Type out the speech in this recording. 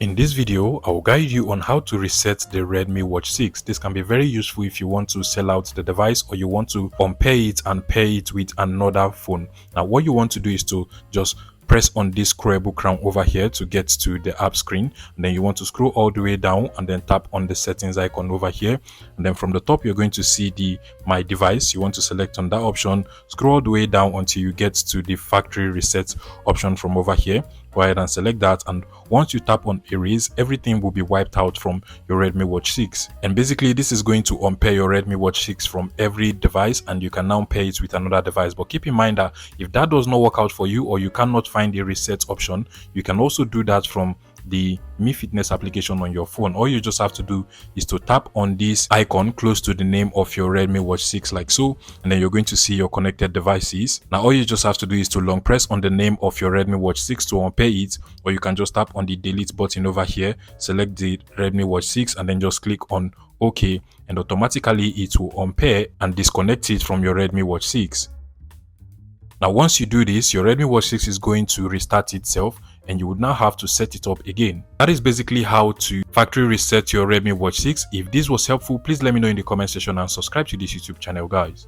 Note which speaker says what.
Speaker 1: In this video, I will guide you on how to reset the Redmi Watch 6. This can be very useful if you want to sell out the device or you want to unpair it and pair it with another phone. Now, what you want to do is to just press on this scrollable crown over here to get to the app screen, and then you want to scroll all the way down and then tap on the settings icon over here, and then from the top you're going to see the my device. You want to select on that option, scroll all the way down until you get to the factory reset option from over here. Go ahead and select that, and once you tap on erase, everything will be wiped out from your Redmi Watch 6. And basically this is going to unpair your Redmi Watch 6 from every device, and you can now pair it with another device. But keep in mind that if that does not work out for you or you cannot find a reset option, you can also do that from the Mi Fitness application on your phone. All you just have to do is to tap on this icon close to the name of your Redmi Watch 6 like so, and then you're going to see your connected devices. Now all you just have to do is to long press on the name of your Redmi Watch 6 to unpair it, or you can just tap on the delete button over here, select the Redmi Watch 6 and then just click on OK, and automatically it will unpair and disconnect it from your Redmi Watch 6. Now once you do this, your Redmi Watch 6 is going to restart itself and you would now have to set it up again. That is basically how to factory reset your Redmi Watch 6. If this was helpful, please let me know in the comment section and subscribe to this YouTube channel, guys.